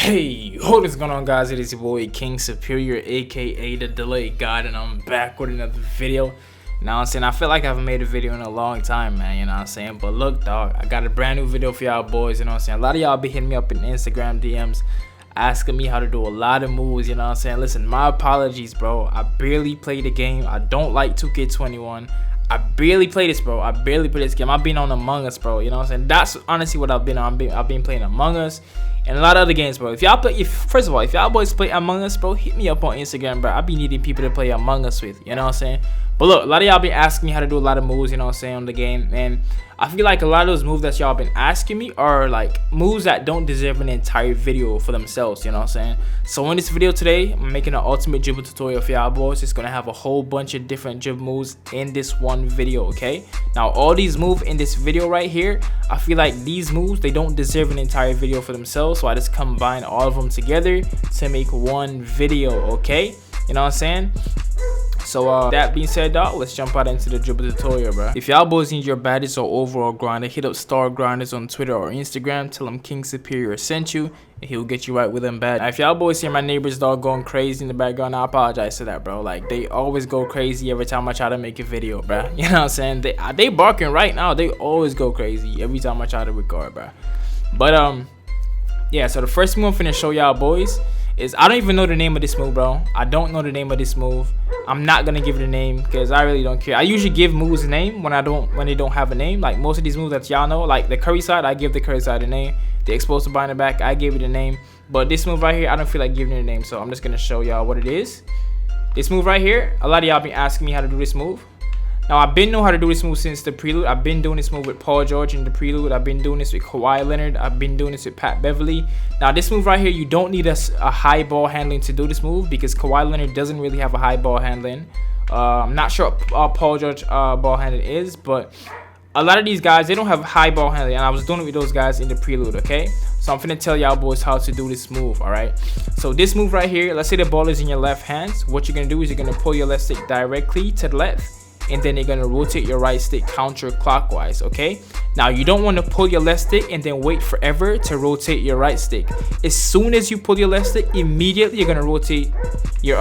Hey, what is going on, guys? It is your boy King Superior, aka the Delayed God, and I'm back with another video. You know what I'm saying? I feel like I haven't made a video in a long time, man. You know what I'm saying? But look, dog, I got a brand new video for y'all boys. You know what I'm saying? A lot of y'all be hitting me up in Instagram DMs asking me how to do a lot of moves. You know what I'm saying? Listen, my apologies, bro. I barely play the game. I don't like 2K21. I barely play this, bro. I barely play this game. I've been on Among Us, bro. You know what I'm saying? That's honestly what I've been on. I've been playing Among Us and a lot of other games, bro. If y'all play, first of all, if y'all boys play Among Us, bro, hit me up on Instagram, bro. I be needing people to play Among Us with. You know what I'm saying? But look, a lot of y'all been asking me how to do a lot of moves, you know what I'm saying, on the game, and I feel like a lot of those moves that y'all been asking me are like moves that don't deserve an entire video for themselves, you know what I'm saying? So in this video today, I'm making an ultimate dribble tutorial for y'all boys. It's gonna have a whole bunch of different dribble moves in this one video, okay? Now all these moves in this video right here, I feel like these moves, they don't deserve an entire video for themselves, so I just combine all of them together to make one video, okay? You know what I'm saying? So that being said, dog, let's jump out into the dribble tutorial, bro. If y'all boys need your badges or overall grinder, hit up Star Grinders on Twitter or Instagram. Tell them King Superior sent you, and he'll get you right with them badges. Now, if y'all boys hear my neighbors, dog, going crazy in the background, I apologize for that, bro. Like, they always go crazy every time I try to make a video, bro. You know what I'm saying? They barking right now. They always go crazy every time I try to record, bro. But yeah. So the first move I'm finna show y'all boys is, I don't even know the name of this move, bro. I don't know the name of this move. I'm not gonna give it a name because I really don't care. I usually give moves a name when they don't have a name. Like most of these moves that y'all know, like the curry side, I give the curry side a name. The explosive binder back, I gave it a name. But this move right here, I don't feel like giving it a name, so I'm just gonna show y'all what it is. This move right here, a lot of y'all been asking me how to do this move. Now, I've been knowing how to do this move since the prelude. I've been doing this move with Paul George in the prelude. I've been doing this with Kawhi Leonard. I've been doing this with Pat Beverly. Now, this move right here, you don't need a high ball handling to do this move because Kawhi Leonard doesn't really have a high ball handling. I'm not sure what Paul George ball handling is, but a lot of these guys, they don't have high ball handling, and I was doing it with those guys in the prelude, okay? So I'm finna tell y'all boys how to do this move, all right? So this move right here, let's say the ball is in your left hand. What you're gonna do is you're gonna pull your left stick directly to the left, and then you're gonna rotate your right stick counterclockwise, okay? Now you don't want to pull your left stick and then wait forever to rotate your right stick. As soon as you pull your left stick, immediately you're gonna rotate your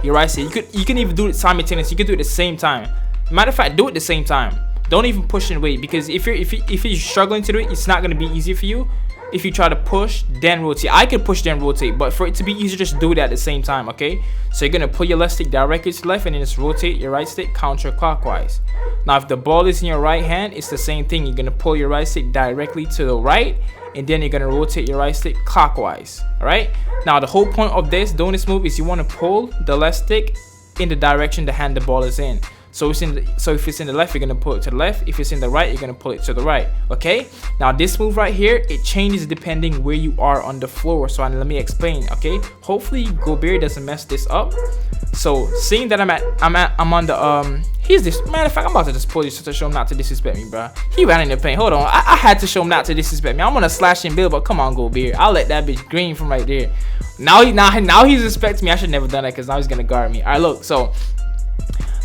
right stick. You can even do it simultaneously. You can do it at the same time. Matter of fact, do it at the same time. Don't even push and wait, because if you're struggling to do it, it's not gonna be easy for you. If you try to push then rotate, I could push then rotate, but for it to be easier, just do it at the same time, okay? So you're gonna pull your left stick directly to the left and then just rotate your right stick counterclockwise. Now if the ball is in your right hand, it's the same thing. You're gonna pull your right stick directly to the right, and then you're gonna rotate your right stick clockwise. All right, now the whole point of doing this move is you want to pull the left stick in the direction the hand the ball is in. So if it's in the left, you're gonna pull it to the left. If it's in the right, you're gonna pull it to the right. Okay. Now this move right here, it changes depending where you are on the floor. So let me explain. Okay. Hopefully Gobert doesn't mess this up. So seeing that I'm on the here's this. Matter of fact, I'm about to just pull this to show him not to disrespect me, bro. He ran in the paint. Hold on. I had to show him not to disrespect me. I'm gonna slash and build, but come on, Gobert. I'll let that bitch green from right there. Now he's respecting me. I should never done that because now he's gonna guard me. All right, look. So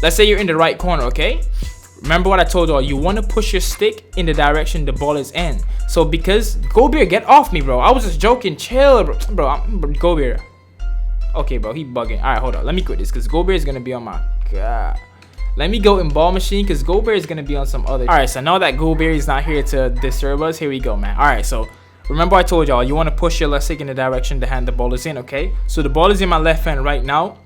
let's say you're in the right corner, okay? Remember what I told y'all, you want to push your stick in the direction the ball is in. So because Gobert, get off me, bro. I was just joking. Chill, bro. Gobert. Okay, bro, he bugging. All right, hold on. Let me quit this because Gobert is going to be on my... God. Let me go in ball machine because Gobert is going to be on some other... All right, so now that Gobert is not here to disturb us, here we go, man. All right, so remember I told y'all, you want to push your left stick in the direction the hand the ball is in, okay? So the ball is in my left hand right now,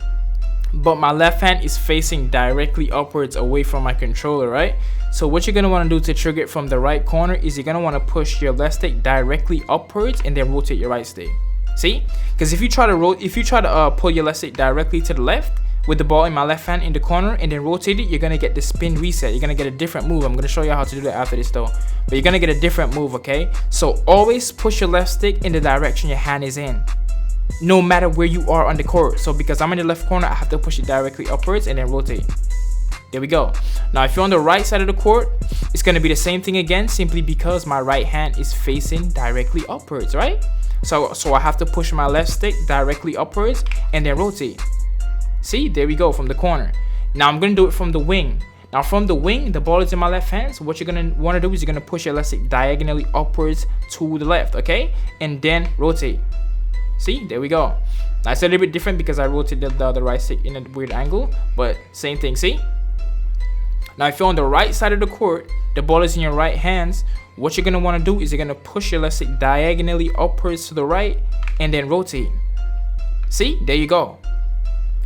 but my left hand is facing directly upwards away from my controller, right? So what you're gonna want to do to trigger it from the right corner is you're gonna want to push your left stick directly upwards and then rotate your right stick. See? Because if you try to pull your left stick directly to the left with the ball in my left hand in the corner and then rotate it, you're gonna get the spin reset. You're gonna get a different move. I'm gonna show you how to do that after this though, but you're gonna get a different move, okay? So always push your left stick in the direction your hand is in, no matter where you are on the court. So because I'm in the left corner, I have to push it directly upwards and then rotate. There we go. Now if you're on the right side of the court, it's going to be the same thing again, simply because my right hand is facing directly upwards, right? So I have to push my left stick directly upwards and then rotate. See, there we go, from the corner. Now I'm going to do it from the wing. Now from the wing, the ball is in my left hand. So what you're gonna want to do is you're gonna push your left stick diagonally upwards to the left, okay? And then rotate. See, there we go. Now it's a little bit different because I rotated the right stick in a weird angle, but same thing, see? Now if you're on the right side of the court, the ball is in your right hands, what you're gonna wanna do is you're gonna push your left stick diagonally upwards to the right and then rotate. See, there you go.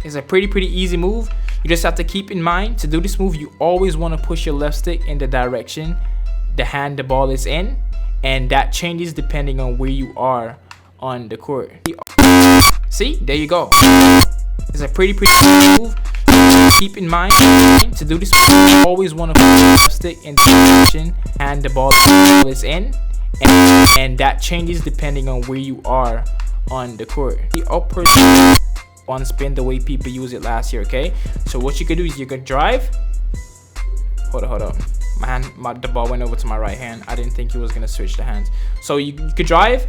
It's a pretty easy move. You just have to keep in mind, to do this move, you always wanna push your left stick in the direction the hand the ball is in, and that changes depending on where you are on the court. See, there you go. It's a pretty easy move. Keep in mind, to do this, you always want to put your left stick in the direction and the ball is in, and that changes depending on where you are on the court. The upper one spin, the way people use it last year, okay? So what you could do is you could drive. Hold up. The ball went over to my right hand. I didn't think he was gonna switch the hands. So you could drive,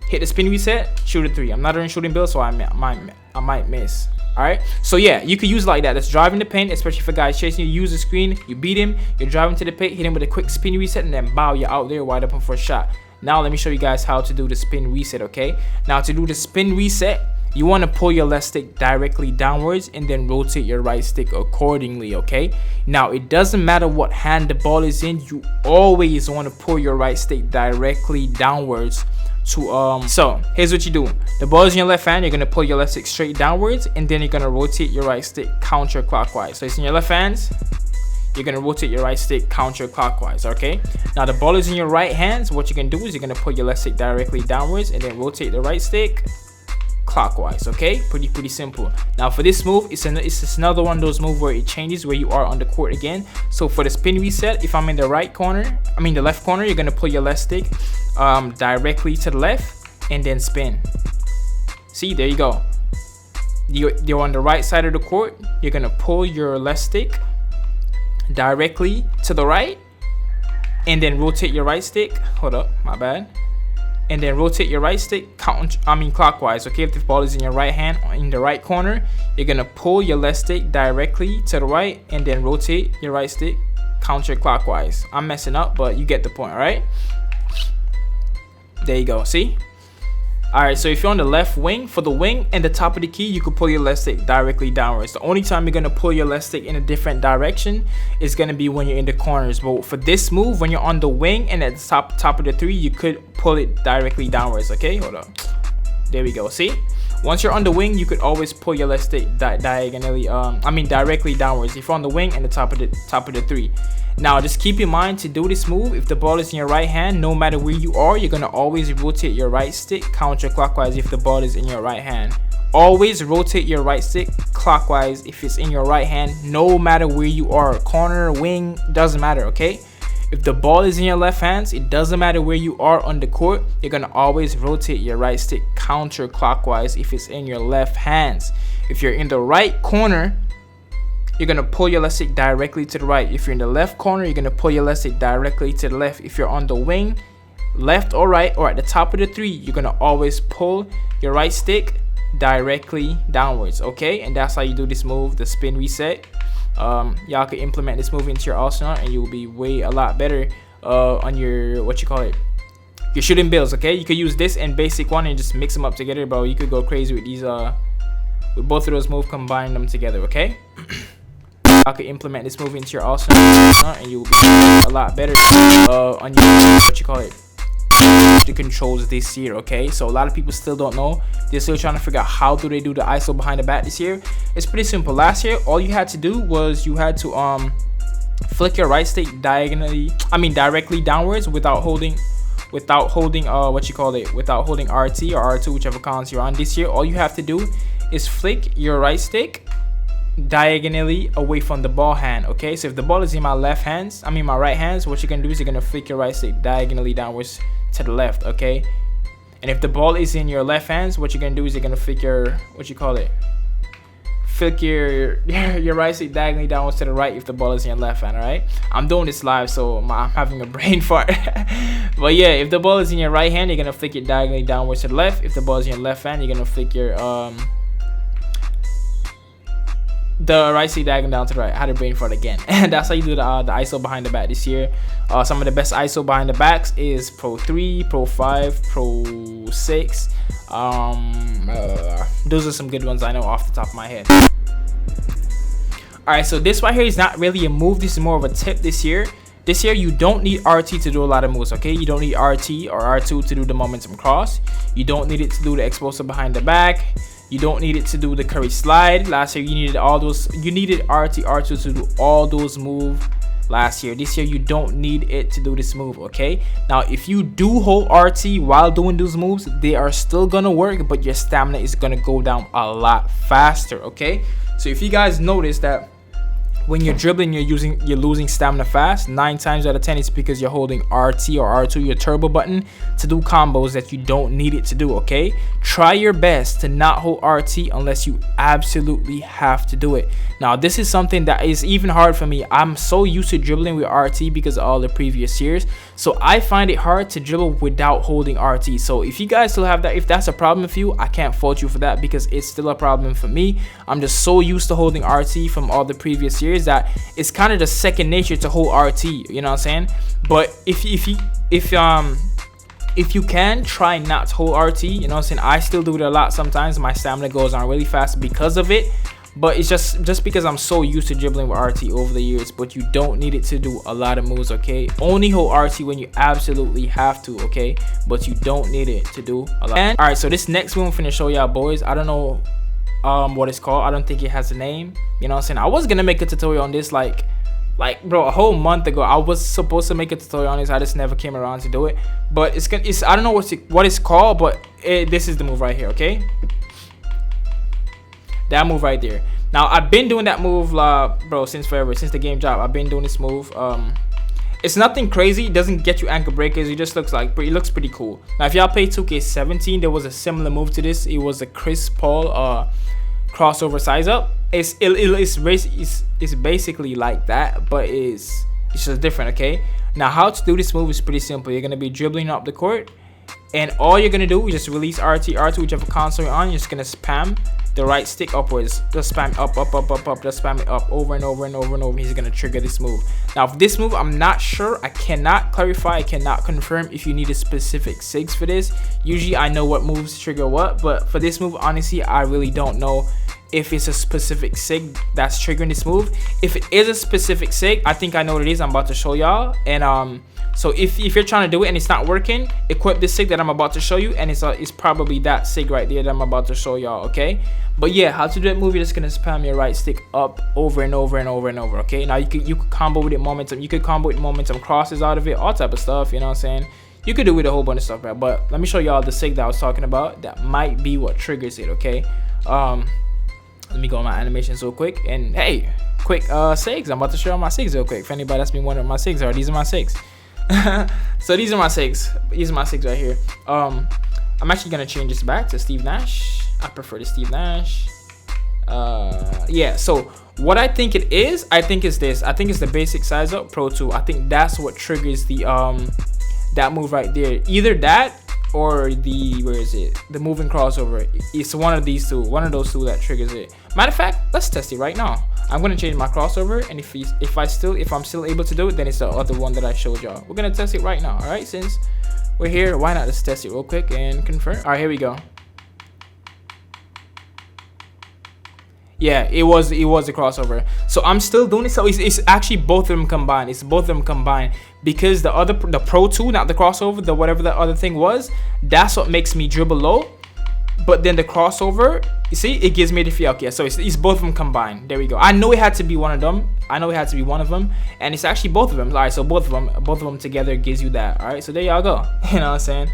hit the spin reset, shoot a 3. I'm not in shooting build, so I might miss. All right, so yeah, you could use it like that. That's driving the paint, especially for guys chasing you. Use the screen, you beat him, you're driving to the paint, hit him with a quick spin reset, and then bow, you're out there wide open for a shot. Now let me show you guys how to do the spin reset, okay? Now to do the spin reset, you want to pull your left stick directly downwards and then rotate your right stick accordingly, okay? Now it doesn't matter what hand the ball is in, you always want to pull your right stick directly downwards to so here's what you do. The ball is in your left hand, you're gonna pull your left stick straight downwards, and then you're gonna rotate your right stick counterclockwise. So it's in your left hands, you're gonna rotate your right stick counterclockwise, okay? Now the ball is in your right hands, what you can do is you're gonna pull your left stick directly downwards and then rotate the right stick clockwise, okay? Pretty simple. Now for this move, it's just another one of those moves where it changes where you are on the court again. So for the spin reset, if I'm in the left corner, you're gonna pull your left stick directly to the left and then spin. See, there you go. You're on the right side of the court, you're gonna pull your left stick directly to the right and then rotate your right stick. Hold up, my bad. And then rotate your right stick clockwise, okay? If the ball is in your right hand in the right corner, you're gonna pull your left stick directly to the right and then rotate your right stick counterclockwise. I'm messing up, but you get the point, all right? There you go, see? All right, so if you're on the left wing, for the wing and the top of the key, you can pull your left stick directly downwards. The only time you're gonna pull your left stick in a different direction is gonna be when you're in the corners. But for this move, when you're on the wing and at the top of the 3, you could pull it directly downwards, okay? Hold up. There we go, see? Once you're on the wing, you could always pull your left stick directly downwards. If you're on the wing and the top of the 3. Now just keep in mind, to do this move, if the ball is in your right hand, no matter where you are, you're gonna always rotate your right stick counterclockwise if the ball is in your right hand. Always rotate your right stick clockwise if it's in your right hand, no matter where you are. Corner, wing, doesn't matter, okay? If the ball is in your left hands, it doesn't matter where you are on the court, you're gonna always rotate your right stick counterclockwise if it's in your left hands. If you're in the right corner, you're gonna pull your left stick directly to the right. If you're in the left corner, you're gonna pull your left stick directly to the left. If you're on the wing, left or right, or at the top of the 3, you're gonna always pull your right stick directly downwards, okay? And that's how you do this move, the spin reset. Y'all can implement this move into your arsenal and you'll be a lot better on your your shooting builds, okay? You could use this and basic one and just mix them up together, bro. You could go crazy with these with both of those moves, combine them together, okay? I could implement this move into your arsenal and you'll be a lot better on your the controls this year, okay? So a lot of people still don't know. They're still trying to figure out how do they do the ISO behind the back this year. It's pretty simple. Last year, all you had to do was you had to flick your right stick directly downwards without holding RT or R2, whichever console you're on. This year, all you have to do is flick your right stick diagonally away from the ball hand, okay? So if the ball is in my right hands, what you're gonna do is you're gonna flick your right stick diagonally downwards to the left, okay? And if the ball is in your left hands, what you're gonna do is you're gonna flick your flick your right stick diagonally downwards to the right if the ball is in your left hand. All right, I'm doing this live, so I'm having a brain fart. But yeah, if the ball is in your right hand, you're gonna flick it diagonally downwards to the left. If the ball is in your left hand, you're gonna flick your The right stick diagonal down to the right. I had a brain fart again. And that's how you do the ISO behind the back this year. Some of the best ISO behind the backs is Pro 3, Pro 5, Pro 6. Those are some good ones I know off the top of my head. Alright, so this right here is not really a move. This is more of a tip this year. This year, you don't need RT to do a lot of moves, okay? You don't need RT or R2 to do the momentum cross. You don't need it to do the explosive behind the back. You don't need it to do the curry slide. Last year, you needed all those. You needed RT, R2 to do all those moves last year. This year, you don't need it to do this move, okay? Now, if you do hold RT while doing those moves, they are still gonna work, but your stamina is gonna go down a lot faster, okay? So if you guys notice that when you're dribbling, you're losing stamina fast, 9 times out of 10 it's because you're holding RT or R2, your turbo button, to do combos that you don't need it to do, okay? Try your best to not hold RT unless you absolutely have to do it. Now, this is something that is even hard for me. I'm so used to dribbling with RT because of all the previous years. So I find it hard to dribble without holding RT. So if you guys still have that, if that's a problem for you, I can't fault you for that because it's still a problem for me. I'm just so used to holding RT from all the previous years that it's kind of just second nature to hold RT, you know what I'm saying? But if you can, try not to hold RT, you know what I'm saying? I still do it a lot sometimes. My stamina goes on really fast because of it, but it's just because I'm so used to dribbling with RT over the years. But you don't need it to do a lot of moves, okay? Only hold RT when you absolutely have to, okay? But you don't need it to do a lot. And all right, so this next one I'm finna show y'all, boys. I don't know what it's called. I don't think it has a name, you know what I'm saying? I was gonna make a tutorial on this like bro, a whole month ago. I was supposed to make a tutorial on this. I just never came around to do it. But it's I don't know what it's called, but this is the move right here, okay? That move right there. Now, I've been doing that move, bro, since forever, since the game dropped. I've been doing this move. It's nothing crazy. It doesn't get you ankle breakers. It just looks pretty cool. Now, if y'all play 2K17, there was a similar move to this. It was a Chris Paul crossover size up. It's basically like that, but it's just different, okay? Now, how to do this move is pretty simple. You're gonna be dribbling up the court, and all you're gonna do is just release RT, R2, whichever console you're on. You're just gonna spam the right stick upwards. Just spam up, just spam it up over and over and over and over. He's gonna trigger this move. Now, for this move, I'm not sure. I cannot clarify, I cannot confirm if you need a specific SIGs for this. Usually I know what moves trigger what, but for this move, honestly, I really don't know if it's a specific SIG that's triggering this move. If it is a specific SIG, I think I know what it is. I'm about to show y'all. And so if you're trying to do it and it's not working, equip this SIG that I'm about to show you, and it's probably that SIG right there that I'm about to show y'all, okay? But yeah, how to do that move, you're just gonna spam your right stick up over and over and over and over, okay? Now you could combo with it momentum, you could combo with momentum crosses out of it, all type of stuff, you know what I'm saying? You could do with a whole bunch of stuff, man. But let me show y'all the SIG that I was talking about that might be what triggers it, okay? Let me go on my animations real quick, and hey, quick SIGs. I'm about to show you my SIGs real quick. If anybody that's been wondering what my SIGs are, these are my SIGs. So these are my SIGs. These are my SIGs right here. I'm actually gonna change this back to Steve Nash. I prefer the Steve Nash. Yeah, so what I think it is, I think it's this. I think it's the basic size up Pro 2. I think that's what triggers the that move right there. Either that or the, where is it, the moving crossover. It's one of these two, one of those two that triggers it. Matter of fact, let's test it right now. I'm gonna change my crossover, and if I'm still able to do it, then it's the other one that I showed y'all. We're gonna test it right now. All right, since we're here, why not just test it real quick and confirm. All right, here we go. Yeah, it was a crossover. So I'm still doing it. So it's actually both of them combined. It's both of them combined because the Pro 2, not the crossover, the whatever the other thing was, that's what makes me dribble low. But then the crossover, you see, it gives me the field. Yeah, so it's both of them combined. There we go. I know it had to be one of them. And it's actually both of them. All right, so both of them together gives you that. All right, so there y'all go. You know what I'm saying?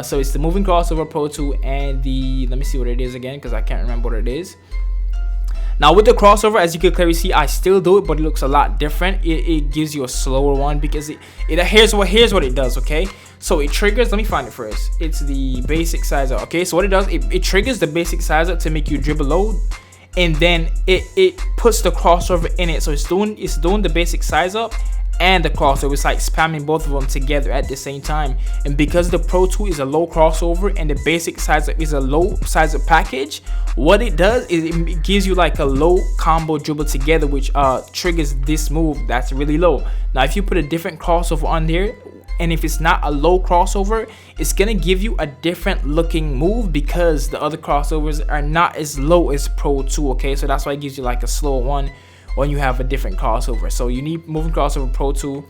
So it's the moving crossover Pro 2 and the, let me see what it is again because I can't remember what it is. Now with the crossover, as you can clearly see, I still do it, but it looks a lot different. It gives you a slower one because here's what it does, okay? So it triggers, let me find it first. It's the basic size up, okay? So what it does, it triggers the basic size up to make you dribble low, and then it puts the crossover in it. So it's doing the basic size up and the crossover. It's like spamming both of them together at the same time. And because the Pro 2 is a low crossover and the basic size up is a low size up package, what it does is it gives you like a low combo dribble together, which triggers this move that's really low. Now if you put a different crossover on there, and if it's not a low crossover, it's gonna give you a different looking move because the other crossovers are not as low as Pro 2. Okay, so that's why it gives you like a slow one when you have a different crossover. So you need moving crossover Pro 2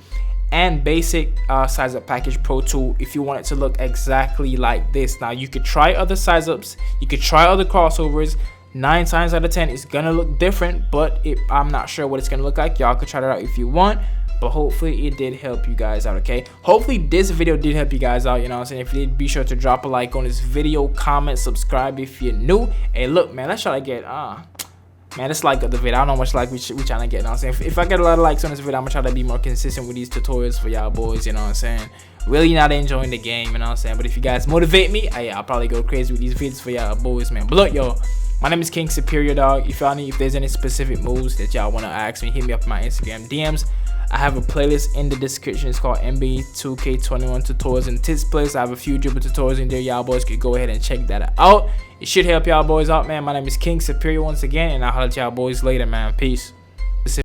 and basic size up package Pro 2 if you want it to look exactly like this. Now you could try other size ups, you could try other crossovers. 9 times out of 10 it's gonna look different, but I'm not sure what it's gonna look like. Y'all could try it out if you want, but hopefully it did help you guys out. Okay, hopefully this video did help you guys out, you know what I'm saying. If it did, be sure to drop a like on this video, comment, subscribe if you're new. Hey look man, let's try to get man, let's like the video. I don't know how much like we trying to get, you know what I'm saying. If I get a lot of likes on this video, I'm gonna try to be more consistent with these tutorials for y'all boys, you know what I'm saying. Really not enjoying the game, you know what I'm saying, but if you guys motivate me, I'll probably go crazy with these videos for y'all boys, man. But look, yo, my name is King Superior, dog. If there's any specific moves that y'all want to ask me, hit me up in my Instagram DMs. I have a playlist in the description. It's called NBA 2K21 tutorials and tips playlist. I have a few dribble tutorials in there. Y'all boys could go ahead and check that out. It should help y'all boys out, man. My name is King Superior once again, and I'll holler at y'all boys later, man. Peace.